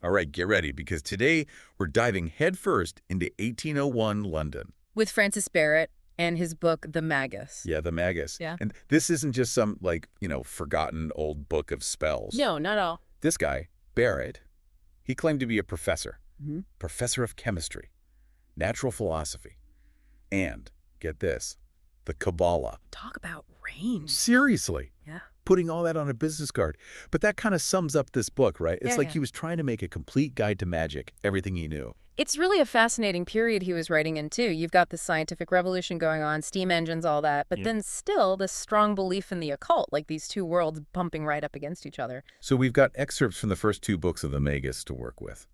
All right, get ready, because today we're diving headfirst into 1801 London. With Francis Barrett and his book, The Magus. Yeah, the Magus. Yeah. And this isn't just some, forgotten old book of spells. No, not all. This guy, Barrett, he claimed to be a professor. Mm-hmm. Professor of chemistry, natural philosophy, and, get this, the Kabbalah. Talk about range. Seriously. Yeah. Putting all that on a business card. But that kind of sums up this book, right? It's Yeah, like yeah. he was trying to make a complete guide to magic, everything he knew. It's really a fascinating period he was writing in, too. You've got the scientific revolution going on, steam engines, all that, but then still this strong belief in the occult, like these two worlds bumping right up against each other. So we've got excerpts from the first two books of the Magus to work with.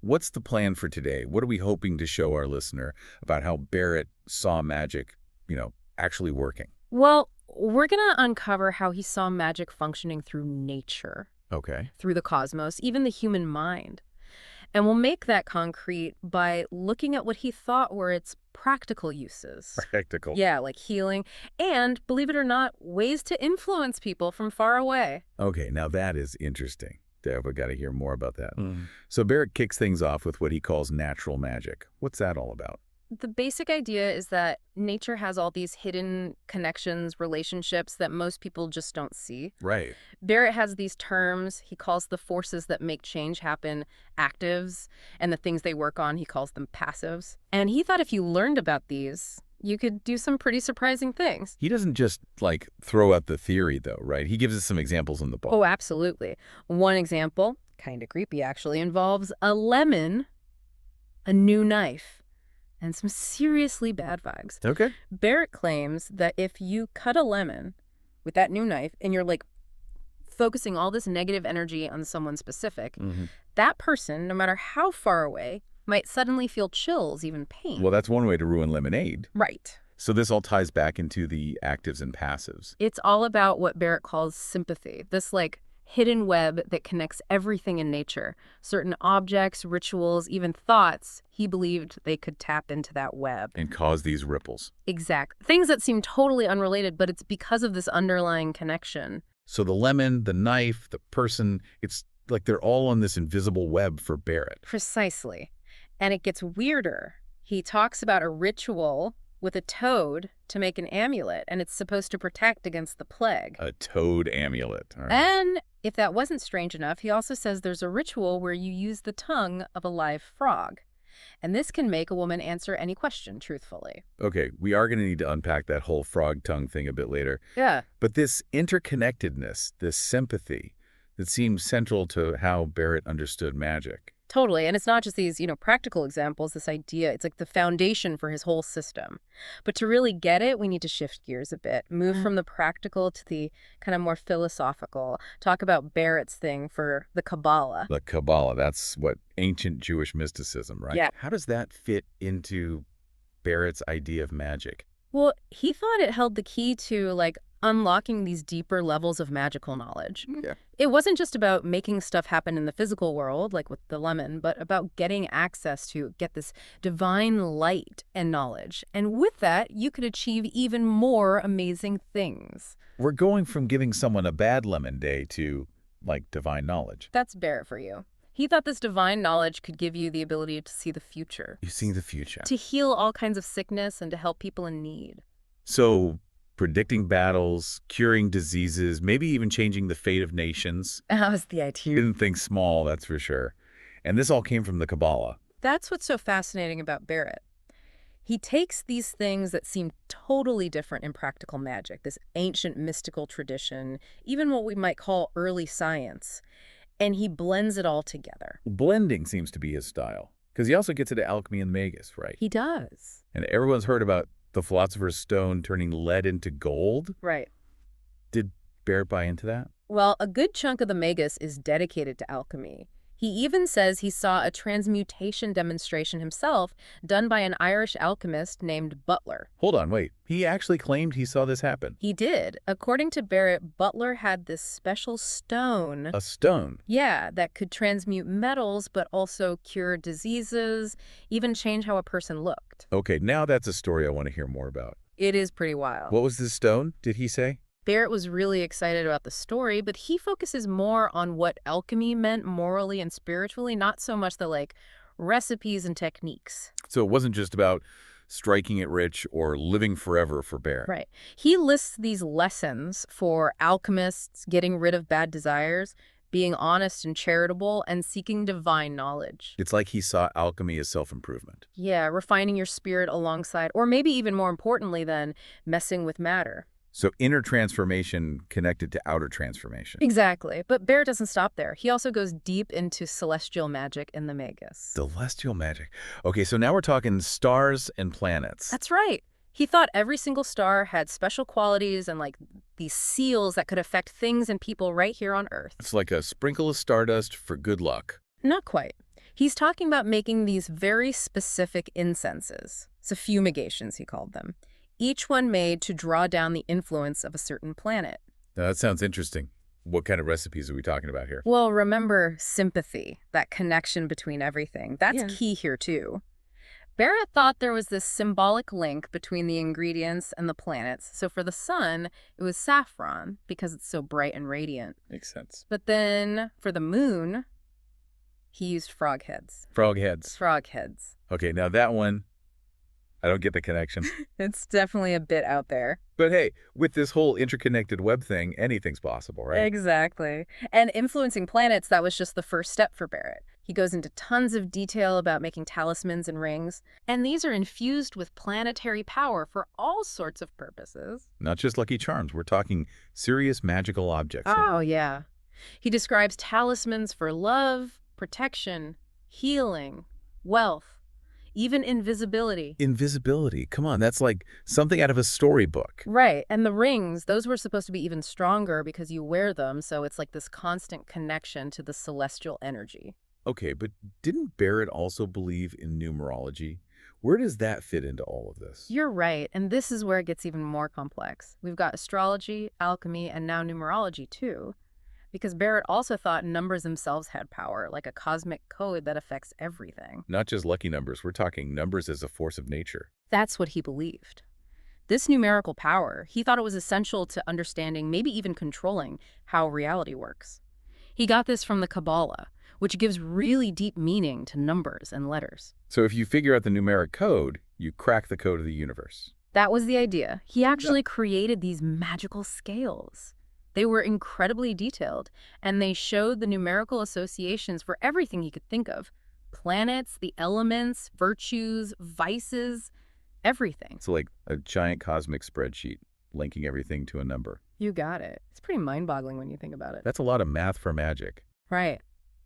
What's the plan for today? What are we hoping to show our listener about how Barrett saw magic, actually working? Well, we're going to uncover how he saw magic functioning through nature, Okay. through the cosmos, even the human mind. And we'll make that concrete by looking at what he thought were its practical uses. Practical. Yeah, like healing, and, believe it or not, ways to influence people from far away. Okay, now that is interesting. We've got to hear more about that. So Barrett kicks things off with what he calls natural magic. What's that all about? The basic idea is that nature has all these hidden connections, relationships that most people just don't see. Right. Barrett has these terms. He calls the forces that make change happen actives, and the things they work on, he calls them passives. And he thought if you learned about these, you could do some pretty surprising things. He doesn't just, throw out the theory, though, right? He gives us some examples in the book. Oh, absolutely. One example, kind of creepy actually, involves a lemon, a new knife, and some seriously bad vibes. Okay. Barrett claims that if you cut a lemon with that new knife and you're focusing all this negative energy on someone specific, that person, no matter how far away, might suddenly feel chills, even pain. Well, that's one way to ruin lemonade. Right. So this all ties back into the actives and passives. It's all about what Barrett calls sympathy, this hidden web that connects everything in nature. Certain objects, rituals, even thoughts, he believed they could tap into that web. And cause these ripples. Exact. Things that seem totally unrelated, but it's because of this underlying connection. So the lemon, the knife, the person, it's like they're all on this invisible web for Barrett. Precisely. And it gets weirder. He talks about a ritual with a toad to make an amulet, and it's supposed to protect against the plague. A toad amulet. All right. And if that wasn't strange enough, he also says there's a ritual where you use the tongue of a live frog. And this can make a woman answer any question truthfully. Okay, we are going to need to unpack that whole frog tongue thing a bit later. Yeah. But this interconnectedness, this sympathy, that seems central to how Barrett understood magic. Totally. And it's not just these, practical examples, this idea. It's like the foundation for his whole system. But to really get it, we need to shift gears a bit, move from the practical to the kind of more philosophical, talk about Barrett's thing for the Kabbalah. The Kabbalah, that's what ancient Jewish mysticism, right? Yeah. How does that fit into Barrett's idea of magic? Well, he thought it held the key to, unlocking these deeper levels of magical knowledge. Yeah. It wasn't just about making stuff happen in the physical world, like with the lemon, but about getting access to get this divine light and knowledge. And with that, you could achieve even more amazing things. We're going from giving someone a bad lemon day to, divine knowledge. That's Barrett for you. He thought this divine knowledge could give you the ability to see the future. You see the future. To heal all kinds of sickness and to help people in need. So predicting battles, curing diseases, maybe even changing the fate of nations. That was the He idea. didn't think small, that's for sure. And this all came from the Kabbalah. That's what's so fascinating about Barrett. He takes these things that seem totally different in practical magic, this ancient mystical tradition, even what we might call early science, and he blends it all together. Blending seems to be his style, because he also gets into alchemy and Magus, right? He does. And everyone's heard about the philosopher's stone turning lead into gold. Right. Did Barrett buy into that? Well, a good chunk of the Magus is dedicated to alchemy. He even says he saw a transmutation demonstration himself done by an Irish alchemist named Butler. Hold on, wait. He actually claimed he saw this happen. He did. According to Barrett, Butler had this special stone. A stone? Yeah, that could transmute metals, but also cure diseases, even change how a person looked. Okay, now that's a story I want to hear more about. It is pretty wild. What was this stone, did he say? Barrett was really excited about the story, but he focuses more on what alchemy meant morally and spiritually, not so much the recipes and techniques. So it wasn't just about striking it rich or living forever for Barrett. Right. He lists these lessons for alchemists: getting rid of bad desires, being honest and charitable, and seeking divine knowledge. It's like he saw alchemy as self-improvement. Yeah, refining your spirit alongside, or maybe even more importantly than messing with matter. So inner transformation connected to outer transformation. Exactly. But Barrett doesn't stop there. He also goes deep into celestial magic in the Magus. Celestial magic. Okay, so now we're talking stars and planets. That's right. He thought every single star had special qualities and these seals that could affect things and people right here on Earth. It's like a sprinkle of stardust for good luck. Not quite. He's talking about making these very specific incenses. So fumigations, he called them. Each one made to draw down the influence of a certain planet. Now, that sounds interesting. What kind of recipes are we talking about here? Well, remember sympathy, that connection between everything. That's Yeah. key here, too. Barrett thought there was this symbolic link between the ingredients and the planets. So for the sun, it was saffron because it's so bright and radiant. Makes sense. But then for the moon, he used frog heads. Frog heads. Frog heads. Okay, now that one, I don't get the connection. It's definitely a bit out there. But hey, with this whole interconnected web thing, anything's possible, right? Exactly. And influencing planets, that was just the first step for Barrett. He goes into tons of detail about making talismans and rings, and these are infused with planetary power for all sorts of purposes. Not just lucky charms. We're talking serious magical objects. Oh, yeah. He describes talismans for love, protection, healing, wealth, even invisibility. Invisibility. Come on, that's like something out of a storybook. Right. And the rings, those were supposed to be even stronger because you wear them, so it's like this constant connection to the celestial energy. Okay, but didn't Barrett also believe in numerology? Where does that fit into all of this? You're right, and this is where it gets even more complex. We've got astrology, alchemy, and now numerology, too. Because Barrett also thought numbers themselves had power, like a cosmic code that affects everything. Not just lucky numbers. We're talking numbers as a force of nature. That's what he believed. This numerical power, he thought it was essential to understanding, maybe even controlling, how reality works. He got this from the Kabbalah, which gives really deep meaning to numbers and letters. So if you figure out the numeric code, you crack the code of the universe. That was the idea. He actually created these magical scales. They were incredibly detailed, and they showed the numerical associations for everything he could think of. Planets, the elements, virtues, vices, everything. It's like a giant cosmic spreadsheet linking everything to a number. You got it. It's pretty mind-boggling when you think about it. That's a lot of math for magic. Right.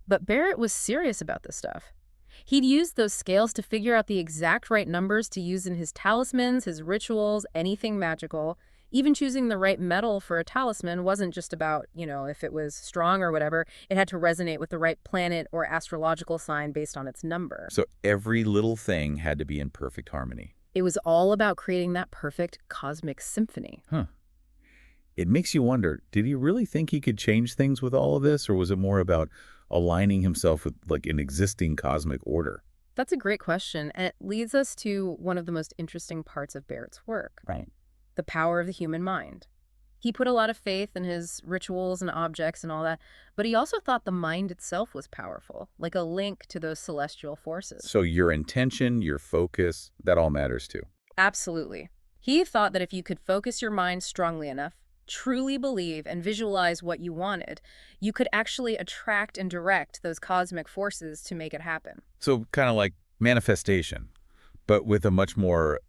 But Barrett was serious about this stuff. He'd used those scales to figure out the exact right numbers to use in his talismans, his rituals, anything magical. Even choosing the right metal for a talisman wasn't just about, if it was strong or whatever. It had to resonate with the right planet or astrological sign based on its number. So every little thing had to be in perfect harmony. It was all about creating that perfect cosmic symphony. Huh. It makes you wonder, did he really think he could change things with all of this, or was it more about aligning himself with like an existing cosmic order? That's a great question, and it leads us to one of the most interesting parts of Barrett's work. Right. The power of the human mind. He put a lot of faith in his rituals and objects and all that, but he also thought the mind itself was powerful, like a link to those celestial forces. So your intention, your focus, that all matters too. Absolutely. He thought that if you could focus your mind strongly enough, truly believe and visualize what you wanted, you could actually attract and direct those cosmic forces to make it happen. So kind of like manifestation, but with a much more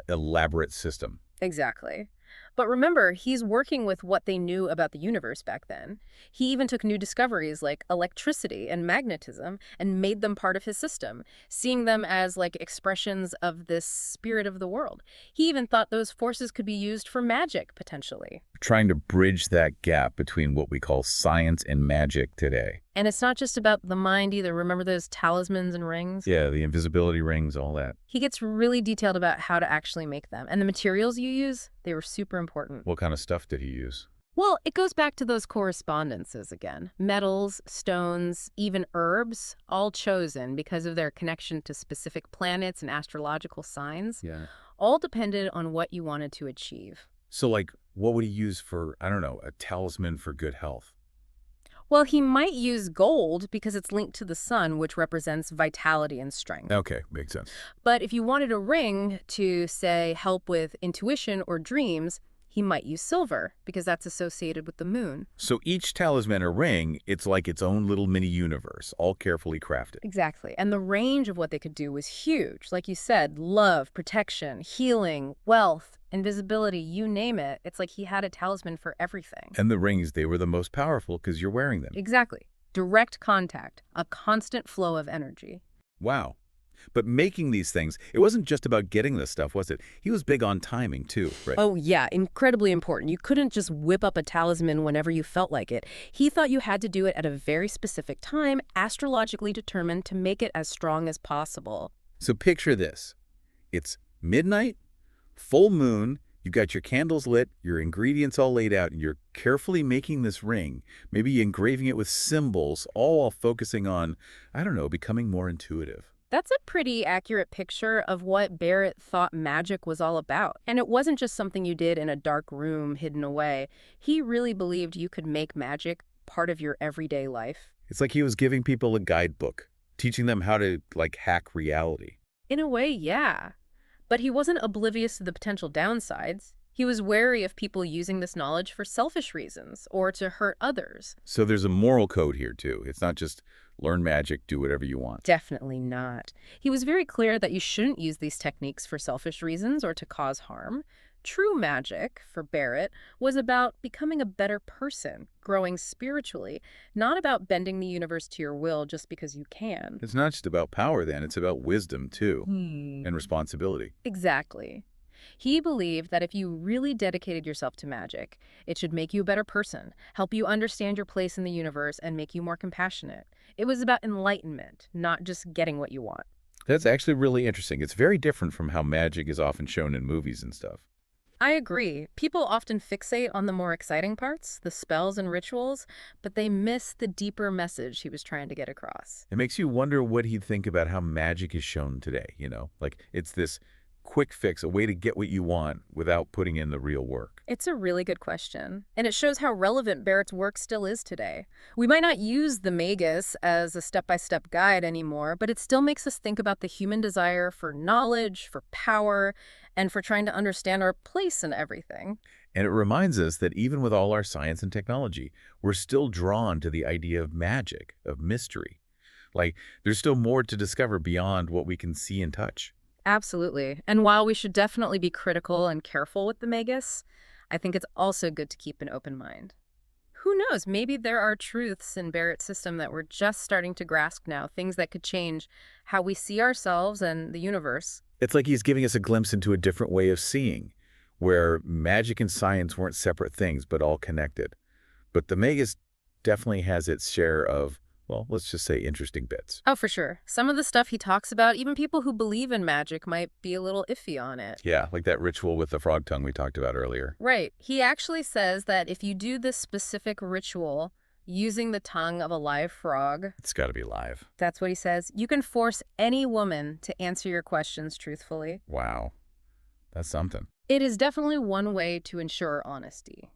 elaborate system. Exactly. But remember, he's working with what they knew about the universe back then. He even took new discoveries like electricity and magnetism and made them part of his system, seeing them as like expressions of this spirit of the world. He even thought those forces could be used for magic, potentially. Trying to bridge that gap between what we call science and magic today. And it's not just about the mind either. Remember those talismans and rings? Yeah, the invisibility rings, all that. He gets really detailed about how to actually make them. And the materials you use, they were super important. What kind of stuff did he use? Well, it goes back to those correspondences again. Metals, stones, even herbs, all chosen because of their connection to specific planets and astrological signs, Yeah. all depended on what you wanted to achieve. So like What would he use for, I don't know, a talisman for good health? Well, he might use gold because it's linked to the sun, which represents vitality and strength. Okay, makes sense. But if you wanted a ring to, say, help with intuition or dreams, he might use silver because that's associated with the moon. So each talisman or ring, it's like its own little mini universe, all carefully crafted. Exactly. And the range of what they could do was huge. Like you said, love, protection, healing, wealth, invisibility, you name it. It's like he had a talisman for everything. And the rings, they were the most powerful because you're wearing them. Exactly. Direct contact, a constant flow of energy. Wow. But making these things, it wasn't just about getting this stuff, was it? He was big on timing, too, right? Oh, yeah, incredibly important. You couldn't just whip up a talisman whenever you felt like it. He thought you had to do it at a very specific time, astrologically determined to make it as strong as possible. So picture this. It's midnight, full moon, you've got your candles lit, your ingredients all laid out, and you're carefully making this ring, maybe engraving it with symbols, all while focusing on, I don't know, becoming more intuitive. That's a pretty accurate picture of what Barrett thought magic was all about. And it wasn't just something you did in a dark room hidden away. He really believed you could make magic part of your everyday life. It's like he was giving people a guidebook, teaching them how to, like, hack reality. In a way, yeah. But he wasn't oblivious to the potential downsides. He was wary of people using this knowledge for selfish reasons or to hurt others. So there's a moral code here, too. It's not just learn magic, do whatever you want. Definitely not. He was very clear that you shouldn't use these techniques for selfish reasons or to cause harm. True magic, for Barrett, was about becoming a better person, growing spiritually, not about bending the universe to your will just because you can. It's not just about power, then. It's about wisdom, too, and responsibility. Exactly. He believed that if you really dedicated yourself to magic, it should make you a better person, help you understand your place in the universe, and make you more compassionate. It was about enlightenment, not just getting what you want. That's actually really interesting. It's very different from how magic is often shown in movies and stuff. I agree. People often fixate on the more exciting parts, the spells and rituals, but they miss the deeper message he was trying to get across. It makes you wonder what he'd think about how magic is shown today, you know? Like, it's this quick fix, a way to get what you want without putting in the real work. It's a really good question, and it shows how relevant Barrett's work still is today. We might not use the Magus as a step-by-step guide anymore, but it still makes us think about the human desire for knowledge, for power, and for trying to understand our place in everything. And it reminds us that even with all our science and technology, we're still drawn to the idea of magic, of mystery. Like, there's still more to discover beyond what we can see and touch. Absolutely. And while we should definitely be critical and careful with the Magus, I think it's also good to keep an open mind. Who knows? Maybe there are truths in Barrett's system that we're just starting to grasp now, things that could change how we see ourselves and the universe. It's like he's giving us a glimpse into a different way of seeing, where magic and science weren't separate things, but all connected. But the Magus definitely has its share of, well, let's just say interesting bits. Oh, for sure. Some of the stuff he talks about, even people who believe in magic might be a little iffy on it. Yeah, like that ritual with the frog tongue we talked about earlier. Right. He actually says that if you do this specific ritual using the tongue of a live frog, It's got to be live. that's what he says, you can force any woman to answer your questions truthfully. Wow, that's something. It is definitely one way to ensure honesty.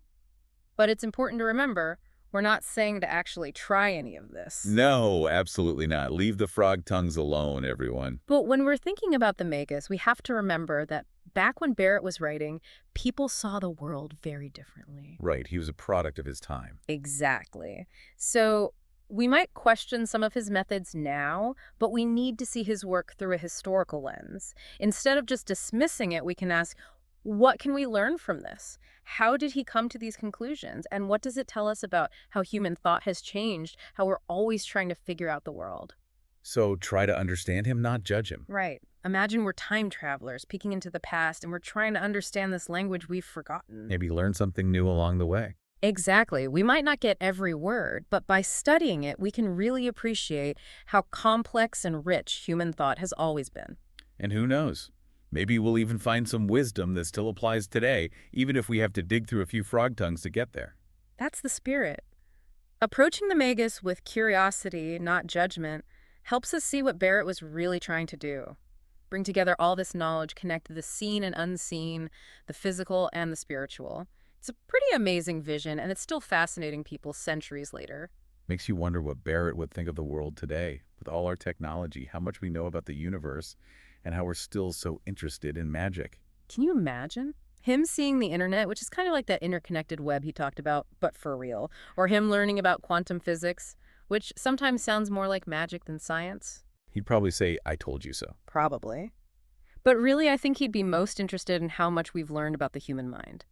But it's important to remember, we're not saying to actually try any of this. No, absolutely not. Leave the frog tongues alone, everyone. But when we're thinking about the Magus, we have to remember that back when Barrett was writing, people saw the world very differently. Right, he was a product of his time. Exactly. So we might question some of his methods now, but we need to see his work through a historical lens. Instead of just dismissing it, we can ask, what can we learn from this? How did he come to these conclusions? And what does it tell us about how human thought has changed, how we're always trying to figure out the world? So try to understand him, not judge him. Right. Imagine we're time travelers peeking into the past and we're trying to understand this language we've forgotten. Maybe learn something new along the way. Exactly. We might not get every word, but by studying it, we can really appreciate how complex and rich human thought has always been. And who knows? Maybe we'll even find some wisdom that still applies today, even if we have to dig through a few frog tongues to get there. That's the spirit. Approaching the Magus with curiosity, not judgment, helps us see what Barrett was really trying to do. Bring together all this knowledge, connect the seen and unseen, the physical and the spiritual. It's a pretty amazing vision, and it's still fascinating people centuries later. Makes you wonder what Barrett would think of the world today, with all our technology, how much we know about the universe, and how we're still so interested in magic. Can you imagine? Him seeing the internet, which is kind of like that interconnected web he talked about, but for real. Or him learning about quantum physics, which sometimes sounds more like magic than science. He'd probably say, I told you so. Probably. But really, I think he'd be most interested in how much we've learned about the human mind.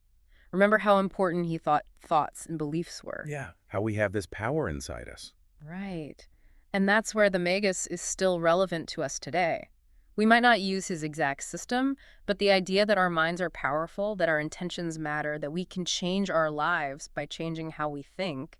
Remember how important he thought thoughts and beliefs were? Yeah, how we have this power inside us. Right. And that's where the Magus is still relevant to us today. We might not use his exact system, but the idea that our minds are powerful, that our intentions matter, that we can change our lives by changing how we think,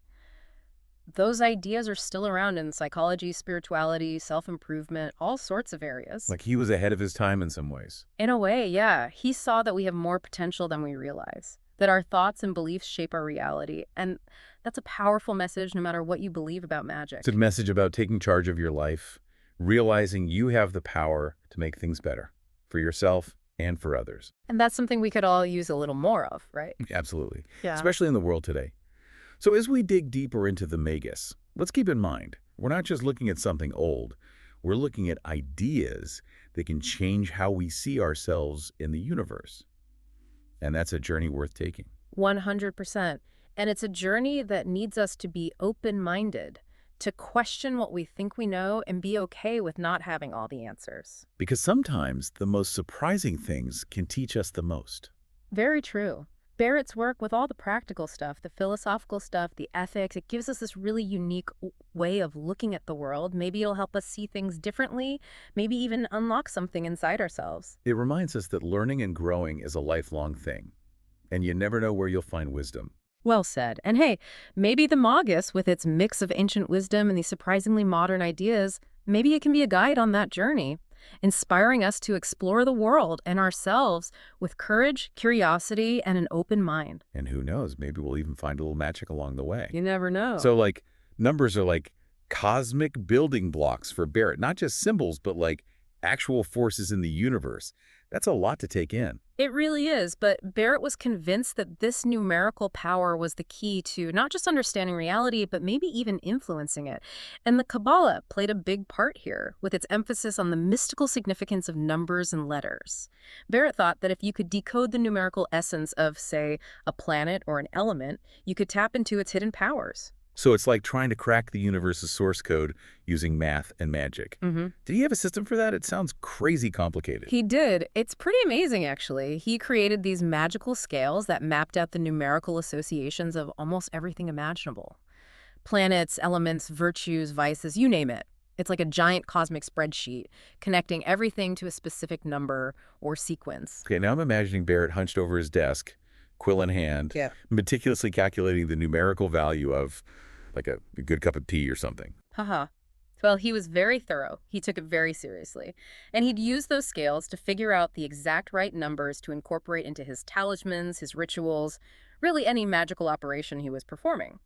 those ideas are still around in psychology, spirituality, self-improvement, all sorts of areas. Like he was ahead of his time in some ways. In a way, yeah. He saw that we have more potential than we realize, that our thoughts and beliefs shape our reality, and that's a powerful message no matter what you believe about magic. It's a message about taking charge of your life, realizing you have the power to make things better for yourself and for others. And that's something we could all use a little more of, right? Absolutely. Yeah. Especially in the world today. So as we dig deeper into the Magus, let's keep in mind, we're not just looking at something old. We're looking at ideas that can change how we see ourselves in the universe. And that's a journey worth taking. 100%. And it's a journey that needs us to be open-minded, to question what we think we know and be okay with not having all the answers. Because sometimes the most surprising things can teach us the most. Very true. Barrett's work with all the practical stuff, the philosophical stuff, the ethics, it gives us this really unique way of looking at the world. Maybe it'll help us see things differently, maybe even unlock something inside ourselves. It reminds us that learning and growing is a lifelong thing, and you never know where you'll find wisdom. Well said. And hey, maybe the Magus, with its mix of ancient wisdom and these surprisingly modern ideas, maybe it can be a guide on that journey, inspiring us to explore the world and ourselves with courage, curiosity, and an open mind. And who knows, maybe we'll even find a little magic along the way. You never know. So like numbers are like cosmic building blocks for Barrett, not just symbols, but like actual forces in the universe. That's a lot to take in. It really is, but Barrett was convinced that this numerical power was the key to not just understanding reality, but maybe even influencing it. And the Kabbalah played a big part here, with its emphasis on the mystical significance of numbers and letters. Barrett thought that if you could decode the numerical essence of, say, a planet or an element, you could tap into its hidden powers. So it's like trying to crack the universe's source code using math and magic. Mm-hmm. Did he have a system for that? It sounds crazy complicated. He did. It's pretty amazing, actually. He created these magical scales that mapped out the numerical associations of almost everything imaginable. Planets, elements, virtues, vices, you name it. It's like a giant cosmic spreadsheet, connecting everything to a specific number or sequence. Okay, now I'm imagining Barrett hunched over his desk, quill in hand, meticulously calculating the numerical value of like a good cup of tea or something. Haha. Well, he was very thorough. He took it very seriously. And he'd use those scales to figure out the exact right numbers to incorporate into his talismans, his rituals, really any magical operation he was performing.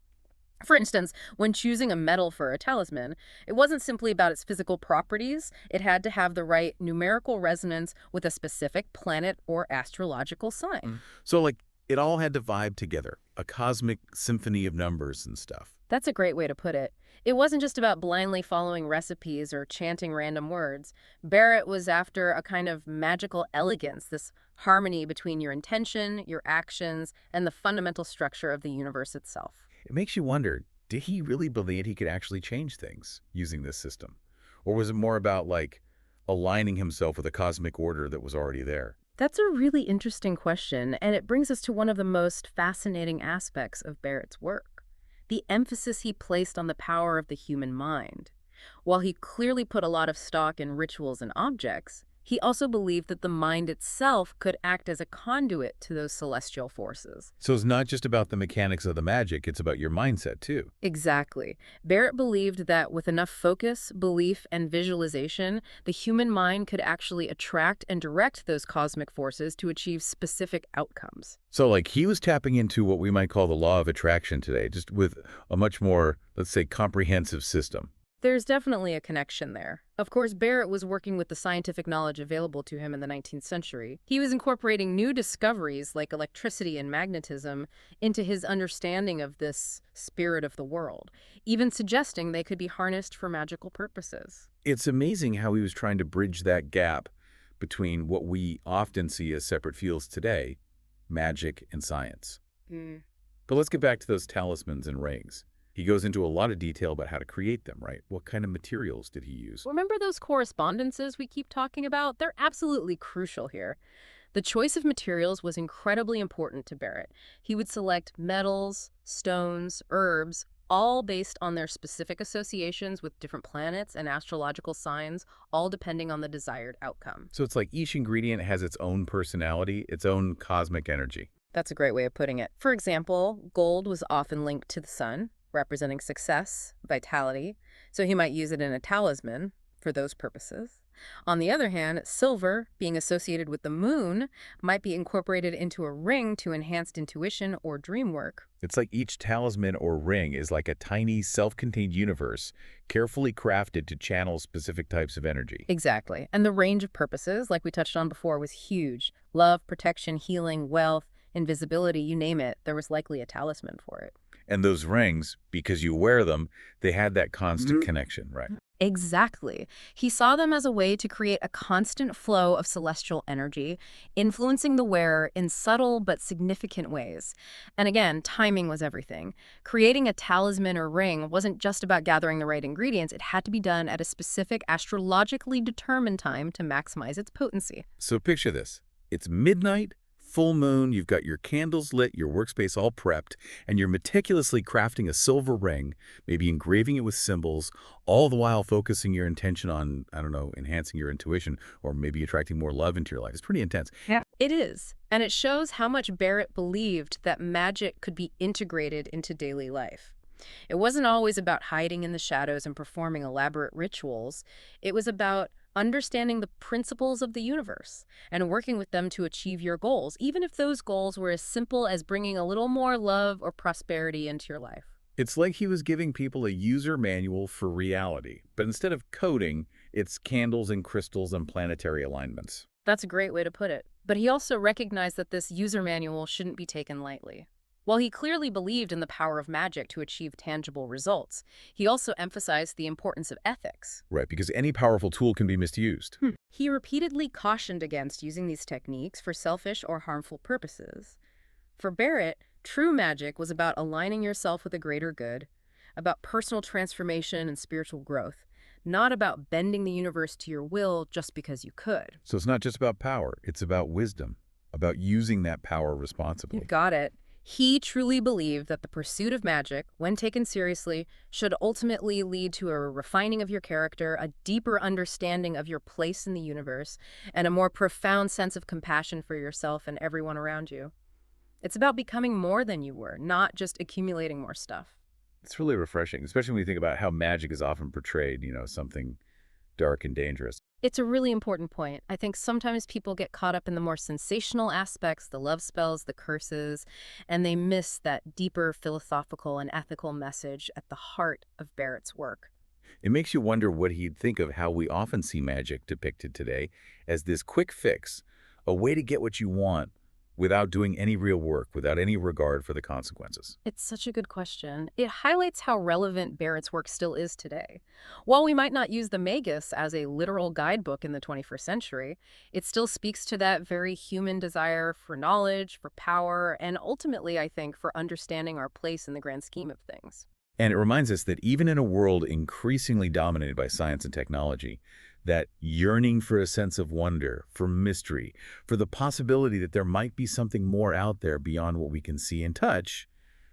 For instance, when choosing a metal for a talisman, it wasn't simply about its physical properties. It had to have the right numerical resonance with a specific planet or astrological sign. So like it all had to vibe together, a cosmic symphony of numbers and stuff. That's a great way to put it. It wasn't just about blindly following recipes or chanting random words. Barrett was after a kind of magical elegance, this harmony between your intention, your actions, and the fundamental structure of the universe itself. It makes you wonder, did he really believe he could actually change things using this system? Or was it more about like aligning himself with a cosmic order that was already there? That's a really interesting question, and it brings us to one of the most fascinating aspects of Barrett's work. The emphasis he placed on the power of the human mind. While he clearly put a lot of stock in rituals and objects, he also believed that the mind itself could act as a conduit to those celestial forces. So it's not just about the mechanics of the magic, it's about your mindset too. Exactly. Barrett believed that with enough focus, belief, and visualization, the human mind could actually attract and direct those cosmic forces to achieve specific outcomes. So like he was tapping into what we might call the law of attraction today, just with a much more, let's say, comprehensive system. There's definitely a connection there. Of course, Barrett was working with the scientific knowledge available to him in the 19th century. He was incorporating new discoveries like electricity and magnetism into his understanding of this spirit of the world, even suggesting they could be harnessed for magical purposes. It's amazing how he was trying to bridge that gap between what we often see as separate fields today, magic and science. Mm. But let's get back to those talismans and rings. He goes into a lot of detail about how to create them, right? What kind of materials did he use? Remember those correspondences we keep talking about? They're absolutely crucial here. The choice of materials was incredibly important to Barrett. He would select metals, stones, herbs, all based on their specific associations with different planets and astrological signs, all depending on the desired outcome. So it's like each ingredient has its own personality, its own cosmic energy. That's a great way of putting it. For example, gold was often linked to the sun, representing success, vitality, so he might use it in a talisman for those purposes. On the other hand, silver, being associated with the moon, might be incorporated into a ring to enhance intuition or dream work. It's like each talisman or ring is like a tiny, self-contained universe, carefully crafted to channel specific types of energy. Exactly. And the range of purposes, like we touched on before, was huge. Love, protection, healing, wealth, invisibility, you name it, there was likely a talisman for it. And those rings, because you wear them, they had that constant connection, right? Exactly. He saw them as a way to create a constant flow of celestial energy, influencing the wearer in subtle but significant ways. And again, timing was everything. Creating a talisman or ring wasn't just about gathering the right ingredients, it had to be done at a specific astrologically determined time to maximize its potency. So picture this. It's midnight, full moon, you've got your candles lit, your workspace all prepped, and you're meticulously crafting a silver ring, maybe engraving it with symbols, all the while focusing your intention on, I don't know, enhancing your intuition, or maybe attracting more love into your life. It's pretty intense. Yeah. It is. And it shows how much Barrett believed that magic could be integrated into daily life. It wasn't always about hiding in the shadows and performing elaborate rituals. It was about understanding the principles of the universe and working with them to achieve your goals, even if those goals were as simple as bringing a little more love or prosperity into your life. It's like he was giving people a user manual for reality, but instead of coding, it's candles and crystals and planetary alignments. That's a great way to put it. But he also recognized that this user manual shouldn't be taken lightly. While he clearly believed in the power of magic to achieve tangible results, he also emphasized the importance of ethics. Right, because any powerful tool can be misused. He repeatedly cautioned against using these techniques for selfish or harmful purposes. For Barrett, true magic was about aligning yourself with a greater good, about personal transformation and spiritual growth, not about bending the universe to your will just because you could. So it's not just about power, it's about wisdom, about using that power responsibly. You got it. He truly believed that the pursuit of magic, when taken seriously, should ultimately lead to a refining of your character, a deeper understanding of your place in the universe, and a more profound sense of compassion for yourself and everyone around you. It's about becoming more than you were, not just accumulating more stuff. It's really refreshing, especially when you think about how magic is often portrayed, something dark and dangerous. It's a really important point. I think sometimes people get caught up in the more sensational aspects, the love spells, the curses, and they miss that deeper philosophical and ethical message at the heart of Barrett's work. It makes you wonder what he'd think of how we often see magic depicted today as this quick fix, a way to get what you want without doing any real work, without any regard for the consequences. It's such a good question. It highlights how relevant Barrett's work still is today. While we might not use the Magus as a literal guidebook in the 21st century, it still speaks to that very human desire for knowledge, for power, and ultimately, I think, for understanding our place in the grand scheme of things. And it reminds us that even in a world increasingly dominated by science and technology, that yearning for a sense of wonder, for mystery, for the possibility that there might be something more out there beyond what we can see and touch,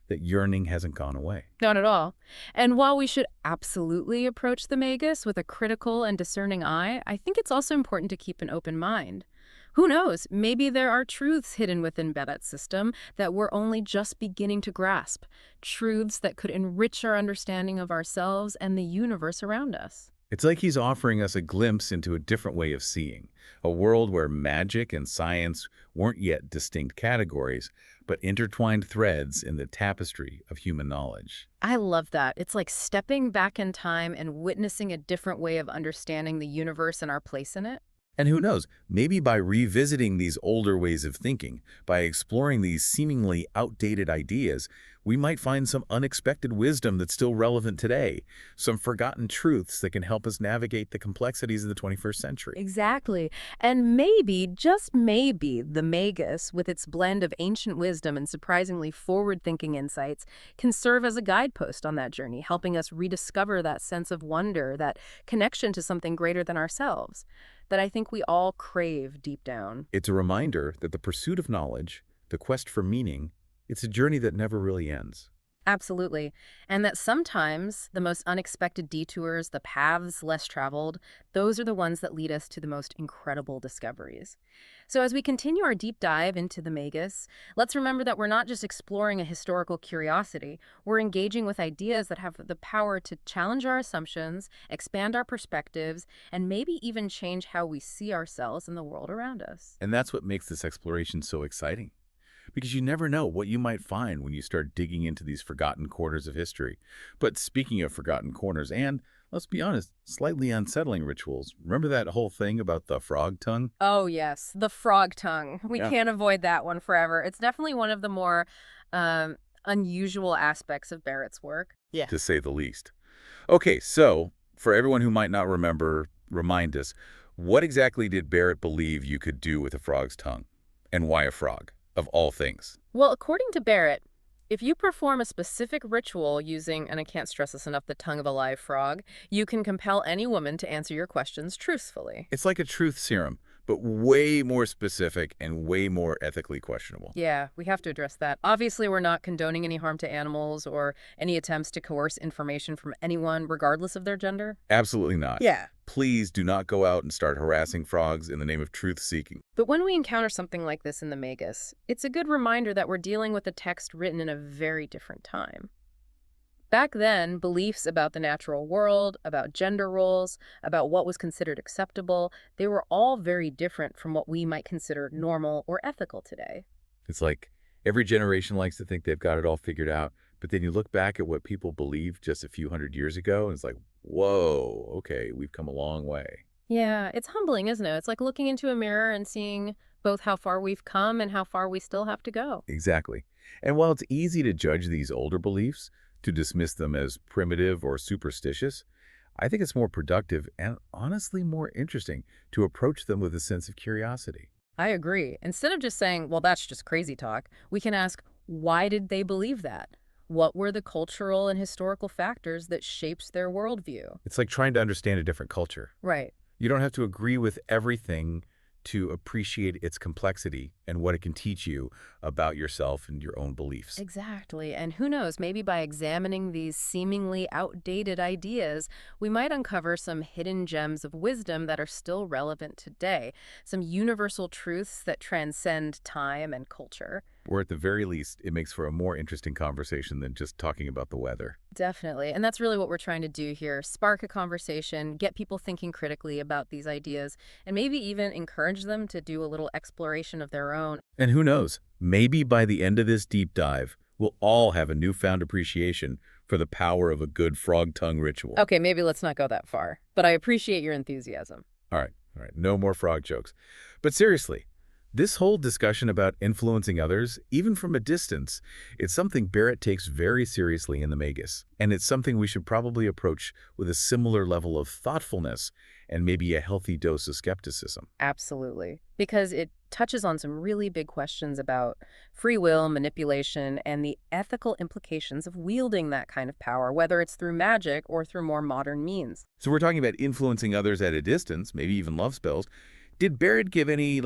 that yearning hasn't gone away. Not at all. And while we should absolutely approach the Magus with a critical and discerning eye, I think it's also important to keep an open mind. Who knows, maybe there are truths hidden within Barrett's system that we're only just beginning to grasp, truths that could enrich our understanding of ourselves and the universe around us. It's like he's offering us a glimpse into a different way of seeing, a world where magic and science weren't yet distinct categories, but intertwined threads in the tapestry of human knowledge. I love that. It's like stepping back in time and witnessing a different way of understanding the universe and our place in it. And who knows, maybe by revisiting these older ways of thinking, by exploring these seemingly outdated ideas, we might find some unexpected wisdom that's still relevant today, some forgotten truths that can help us navigate the complexities of the 21st century. Exactly. And maybe, just maybe, the Magus, with its blend of ancient wisdom and surprisingly forward-thinking insights, can serve as a guidepost on that journey, helping us rediscover that sense of wonder, that connection to something greater than ourselves, that I think we all crave deep down. It's a reminder that the pursuit of knowledge, the quest for meaning, it's a journey that never really ends. Absolutely. And that sometimes the most unexpected detours, the paths less traveled, those are the ones that lead us to the most incredible discoveries. So as we continue our deep dive into the Magus, let's remember that we're not just exploring a historical curiosity, we're engaging with ideas that have the power to challenge our assumptions, expand our perspectives, and maybe even change how we see ourselves and the world around us. And that's what makes this exploration so exciting. Because you never know what you might find when you start digging into these forgotten corners of history. But speaking of forgotten corners, and let's be honest, slightly unsettling rituals, remember that whole thing about the frog tongue? Oh, yes, the frog tongue. We Yeah. can't avoid that one forever. It's definitely one of the more unusual aspects of Barrett's work. Yeah. To say the least. Okay, so for everyone who might not remember, remind us, what exactly did Barrett believe you could do with a frog's tongue? And why a frog, of all things? Well, according to Barrett, if you perform a specific ritual using, and I can't stress this enough, the tongue of a live frog, you can compel any woman to answer your questions truthfully. It's like a truth serum, but way more specific and way more ethically questionable. Yeah, we have to address that. Obviously, we're not condoning any harm to animals or any attempts to coerce information from anyone, regardless of their gender. Absolutely not. Yeah. Please do not go out and start harassing frogs in the name of truth-seeking. But when we encounter something like this in the Magus, it's a good reminder that we're dealing with a text written in a very different time. Back then, beliefs about the natural world, about gender roles, about what was considered acceptable, they were all very different from what we might consider normal or ethical today. It's like every generation likes to think they've got it all figured out, but then you look back at what people believed just a few hundred years ago, and it's like, whoa, okay, we've come a long way. Yeah, it's humbling, isn't it? It's like looking into a mirror and seeing both how far we've come and how far we still have to go. Exactly. And while it's easy to judge these older beliefs, to dismiss them as primitive or superstitious, I think it's more productive and honestly more interesting to approach them with a sense of curiosity. I agree. Instead of just saying, well, that's just crazy talk, we can ask, why did they believe that? What were the cultural and historical factors that shaped their worldview? It's like trying to understand a different culture. Right. You don't have to agree with everything to appreciate its complexity and what it can teach you about yourself and your own beliefs. Exactly. And who knows, maybe by examining these seemingly outdated ideas, we might uncover some hidden gems of wisdom that are still relevant today, some universal truths that transcend time and culture. Or at the very least, it makes for a more interesting conversation than just talking about the weather. Definitely. And that's really what we're trying to do here. Spark a conversation, get people thinking critically about these ideas, and maybe even encourage them to do a little exploration of their own. And who knows, maybe by the end of this deep dive, we'll all have a newfound appreciation for the power of a good frog tongue ritual. Okay, maybe let's not go that far, but I appreciate your enthusiasm. All right, no more frog jokes. But seriously, this whole discussion about influencing others, even from a distance, it's something Barrett takes very seriously in the Magus. And it's something we should probably approach with a similar level of thoughtfulness and maybe a healthy dose of skepticism. Absolutely. Because it touches on some really big questions about free will, manipulation, and the ethical implications of wielding that kind of power, whether it's through magic or through more modern means. So we're talking about influencing others at a distance, maybe even love spells. Did Barrett give any,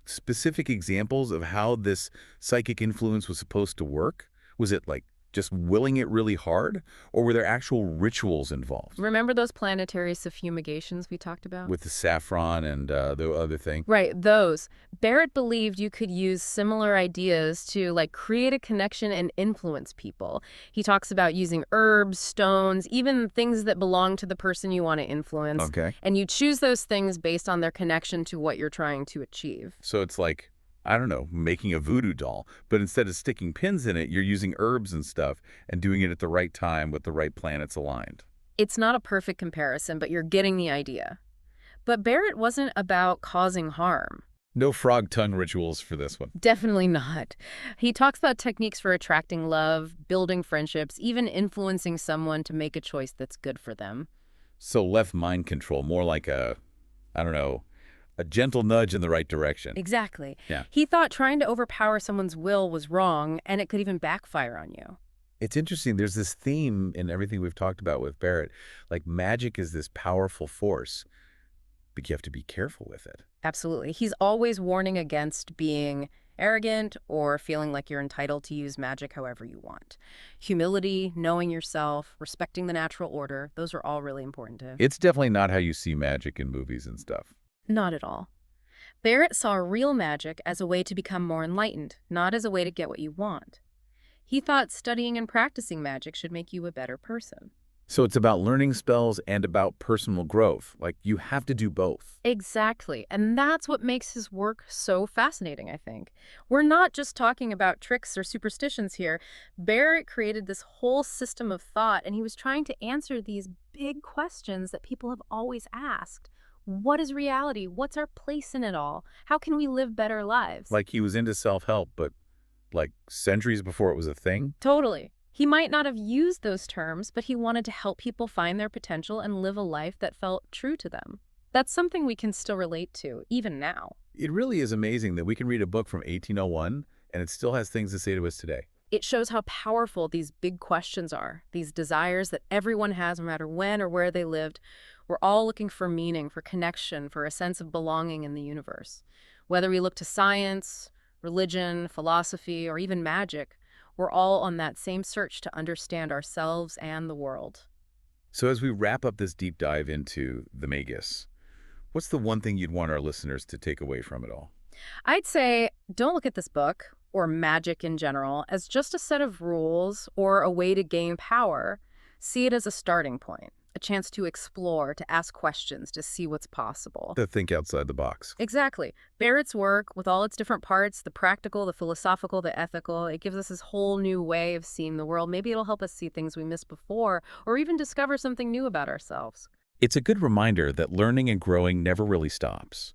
specific examples of how this psychic influence was supposed to work? Was it, Just willing it really hard? Or were there actual rituals involved? Remember those planetary suffumigations we talked about? With the saffron and the other thing? Right, those. Barrett believed you could use similar ideas to like create a connection and influence people. He talks about using herbs, stones, even things that belong to the person you want to influence. Okay. And you choose those things based on their connection to what you're trying to achieve. So it's like, I don't know, making a voodoo doll, but instead of sticking pins in it, you're using herbs and stuff and doing it at the right time with the right planets aligned. It's not a perfect comparison, but you're getting the idea. But Barrett wasn't about causing harm. No frog tongue rituals for this one. Definitely not. He talks about techniques for attracting love, building friendships, even influencing someone to make a choice that's good for them. So left mind control, more like I don't know, a gentle nudge in the right direction. Exactly. Yeah. He thought trying to overpower someone's will was wrong, and it could even backfire on you. It's interesting. There's this theme in everything we've talked about with Barrett. Like magic is this powerful force, but you have to be careful with it. Absolutely. He's always warning against being arrogant or feeling like you're entitled to use magic however you want. Humility, knowing yourself, respecting the natural order, those are all really important to him. It's definitely not how you see magic in movies and stuff. Not at all. Barrett saw real magic as a way to become more enlightened, not as a way to get what you want. He thought studying and practicing magic should make you a better person. So it's about learning spells and about personal growth. Like, you have to do both. Exactly. And that's what makes his work so fascinating, I think. We're not just talking about tricks or superstitions here. Barrett created this whole system of thought, and he was trying to answer these big questions that people have always asked. What is reality? What's our place in it all? How can we live better lives? Like, he was into self-help, but like centuries before it was a thing? Totally. He might not have used those terms, but he wanted to help people find their potential and live a life that felt true to them. That's something we can still relate to, even now. It really is amazing that we can read a book from 1801 and it still has things to say to us today. It shows how powerful these big questions are, these desires that everyone has no matter when or where they lived. We're all looking for meaning, for connection, for a sense of belonging in the universe. Whether we look to science, religion, philosophy, or even magic, we're all on that same search to understand ourselves and the world. So as we wrap up this deep dive into the Magus, what's the one thing you'd want our listeners to take away from it all? I'd say don't look at this book, or magic in general, as just a set of rules or a way to gain power. See it as a starting point, a chance to explore, to ask questions, to see what's possible. To think outside the box. Exactly. Barrett's work, with all its different parts, the practical, the philosophical, the ethical, it gives us this whole new way of seeing the world. Maybe it'll help us see things we missed before, or even discover something new about ourselves. It's a good reminder that learning and growing never really stops.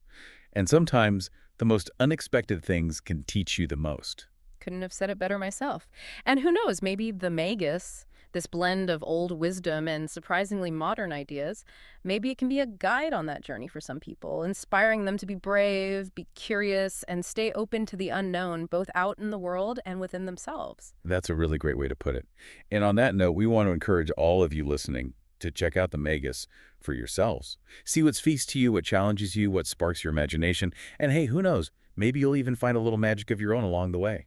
And sometimes the most unexpected things can teach you the most. Couldn't have said it better myself. And who knows, maybe the Magus, this blend of old wisdom and surprisingly modern ideas, maybe it can be a guide on that journey for some people, inspiring them to be brave, be curious, and stay open to the unknown, both out in the world and within themselves. That's a really great way to put it. And on that note, we want to encourage all of you listening to check out the Magus for yourselves. See what speaks to you, what challenges you, what sparks your imagination. And hey, who knows? Maybe you'll even find a little magic of your own along the way.